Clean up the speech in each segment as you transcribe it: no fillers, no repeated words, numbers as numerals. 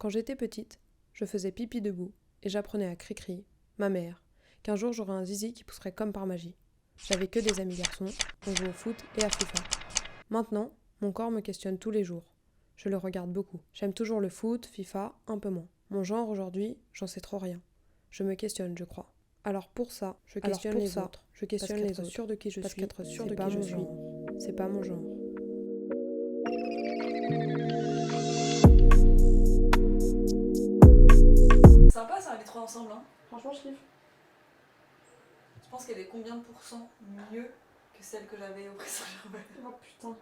Quand j'étais petite, je faisais pipi debout et j'apprenais à Cricri, ma mère, qu'un jour j'aurais un zizi qui pousserait comme par magie. J'avais que des amis garçons, on jouait au foot et à FIFA. Maintenant, mon corps me questionne tous les jours. Je le regarde beaucoup. J'aime toujours le foot, FIFA, un peu moins. Mon genre aujourd'hui, j'en sais trop rien. Je me questionne, je crois. Alors pour ça, je questionne les autres. Je questionne les autres. Sûr de qui je suis. Qu'être sûr de qui je suis, c'est pas mon genre. Sympa ça, les trois ensemble. Hein. Franchement, je kiffe. Je pense qu'elle est combien de pourcents mieux que celle que j'avais au Paris Saint-Germain. Oh putain.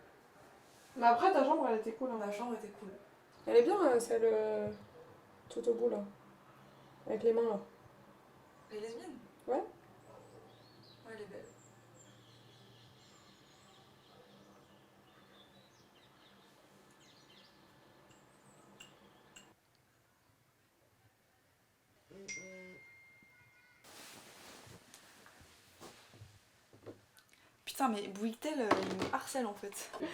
Mais après, ta chambre, elle était cool. Hein. Ma chambre était cool. Elle est bien, celle tout au bout là. Avec les mains là. Les lesbiennes? Ouais. Ouais, elle est belle. Putain, mais Bouygues-Tel, il me harcèle en fait. Je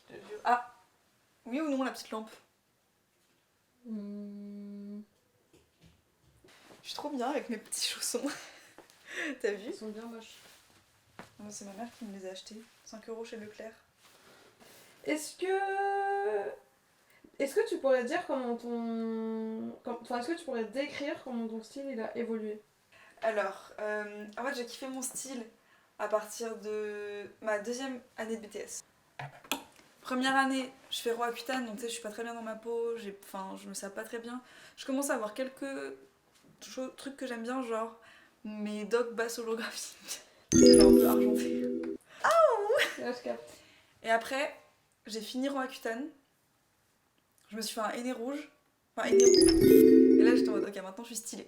te jure. Ah, oui ou non la petite lampe? Je suis trop bien avec mes petits chaussons. T'as vu? Ils sont bien moches. C'est ma mère qui me les a achetés. 5 € chez Leclerc. Est-ce que tu pourrais dire comment Enfin, est-ce que tu pourrais décrire comment ton style il a évolué? Alors, en fait j'ai kiffé mon style à partir de ma deuxième année de BTS. Première année, je fais Roaccutane, donc tu sais, je suis pas très bien dans ma peau, je me sers pas très bien. Je commence à avoir quelques trucs que j'aime bien, genre mes docs basses holographiques. C'est genre un peu argenté. Là, je capte. Et après, j'ai fini Roaccutane. Je me suis fait un henné rouge. Enfin, henné rouge. Et là, j'étais en mode, ok, maintenant je suis stylée.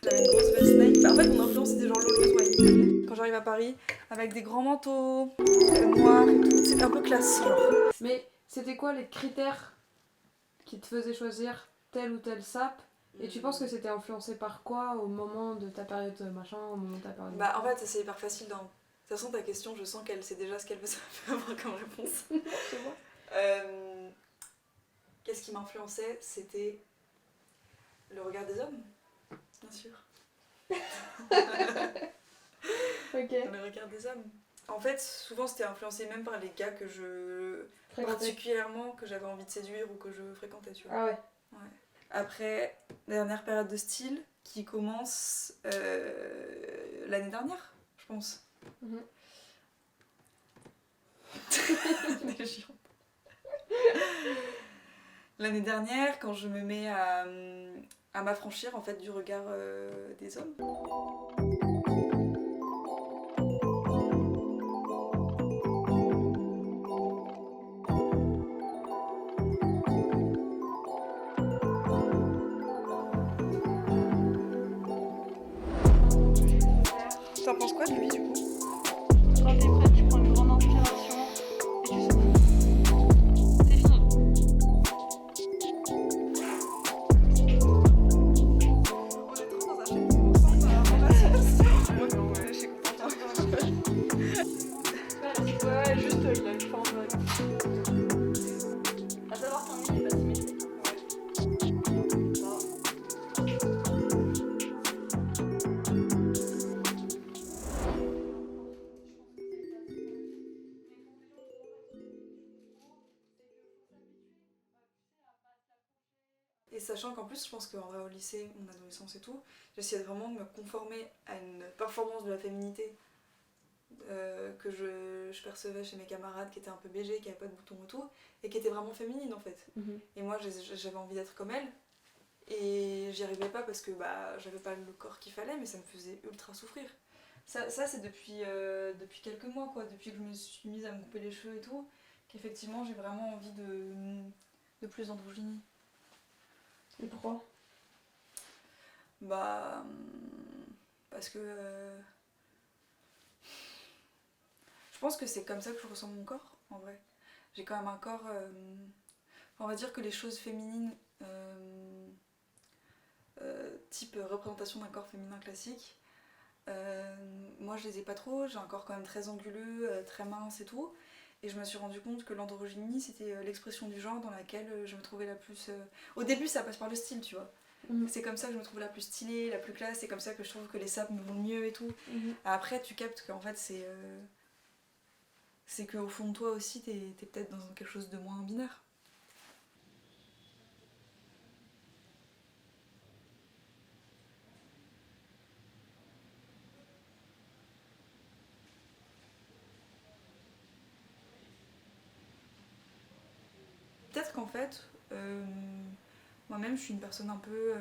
J'avais une grosse veste Nike. Bah, en fait, mon influence c'était genre Lolo's Way. Quand j'arrive à Paris, avec des grands manteaux, noirs et tout, c'était un peu classe, genre. Mais c'était quoi les critères qui te faisaient choisir tel ou tel sap? Et tu penses que c'était influencé par quoi au moment de ta période machin, au moment de ta période... Bah, en fait, ça c'est hyper facile dans. De toute façon, ta question, je sens qu'elle sait déjà ce qu'elle veut avoir comme réponse. Je vois. Qu'est-ce qui m'influençait? C'était le regard des hommes, bien sûr. Ok. Le regard des hommes. En fait, souvent c'était influencé même par les gars que je. Particulièrement que j'avais envie de séduire ou que je fréquentais, tu vois. Ah ouais. Ouais. Après, dernière période de style qui commence l'année dernière, je pense. Des giants. L'année dernière, quand je me mets à m'affranchir en fait du regard des hommes. T'en penses quoi de lui du coup? Quand t'es prête, tu prends une grande inspiration et tu souffles. C'est fini. On est trop dans un film ensemble avant la séance. Moi non, je suis contente. Ouais, juste il a une forme vague. À savoir qu'un nid n'est pas symétrique. Et sachant qu'en plus, je pense qu'en vrai au lycée, mon adolescence et tout, j'essayais vraiment de me conformer à une performance de la féminité que je percevais chez mes camarades qui étaient un peu BG, qui n'avaient pas de boutons et tout, et qui étaient vraiment féminines en fait. Et moi j'avais envie d'être comme elles, et j'y arrivais pas parce que bah, j'avais pas le corps qu'il fallait, mais ça me faisait ultra souffrir. Ça c'est depuis quelques mois, quoi, depuis que je me suis mise à me couper les cheveux et tout, qu'effectivement j'ai vraiment envie de plus d'androgynie. Et pourquoi? Bah. Parce que. Je pense que c'est comme ça que je ressens mon corps, en vrai. J'ai quand même un corps. On va dire que les choses féminines, type représentation d'un corps féminin classique, moi je les ai pas trop. J'ai un corps quand même très anguleux, très mince et tout. Et je me suis rendu compte que l'androgynie, c'était l'expression du genre dans laquelle je me trouvais la plus... Au début, ça passe par le style, tu vois. C'est comme ça que je me trouve la plus stylée, la plus classe, c'est comme ça que je trouve que les sapes me vont le mieux et tout. Après, tu captes qu'en fait, c'est qu'au fond de toi aussi, t'es peut-être dans quelque chose de moins binaire. Peut-être qu'en fait, moi-même, je suis une personne un peu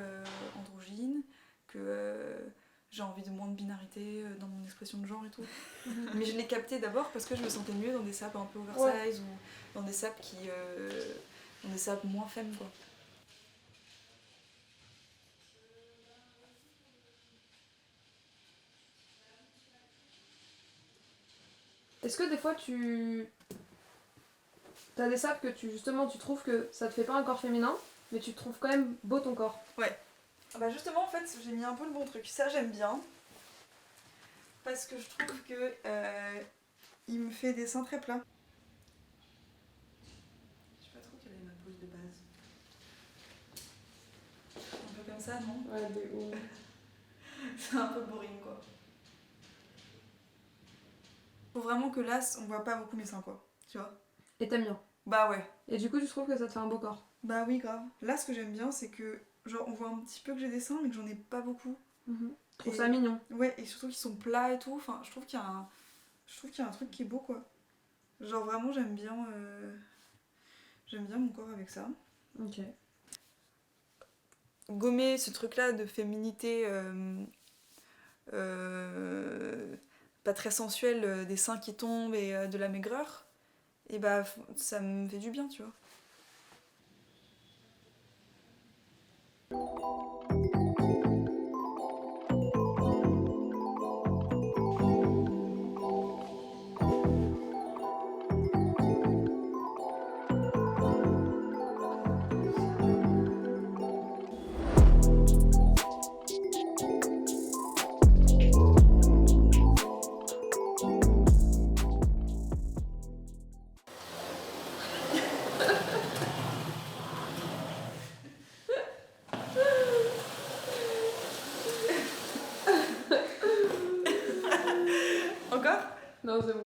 androgyne, que j'ai envie de moins de binarité dans mon expression de genre et tout. Mais je l'ai capté d'abord parce que je me sentais mieux dans des sapes un peu oversize ou dans des sapes dans des sapes moins femmes, quoi. Est-ce que des fois t'as des sapes que justement tu trouves que ça te fait pas un corps féminin, mais tu trouves quand même beau ton corps? Ouais. Bah justement, en fait, j'ai mis un peu le bon truc. Ça, j'aime bien. Parce que je trouve que il me fait des seins très plats. Je sais pas trop quelle est ma pose de base. Un peu comme ça, non? Ouais, des hauts. C'est un peu boring, quoi. Faut vraiment que là, on voit pas beaucoup mes seins, quoi. Tu vois? Et t'aimes bien. Bah ouais. Et du coup, tu trouves que ça te fait un beau corps? Bah oui, grave. Là, ce que j'aime bien, c'est que, genre, on voit un petit peu que j'ai des seins, mais que j'en ai pas beaucoup. Je trouve Et- ça mignon. Ouais, et surtout qu'ils sont plats et tout. Enfin, je trouve qu'il y a un truc qui est beau, quoi. Genre, vraiment, j'aime bien mon corps avec ça. Ok. Gommer ce truc-là de féminité pas très sensuelle, des seins qui tombent et de la maigreur, et bah ça me fait du bien, tu vois. Encore? Non, c'est bon.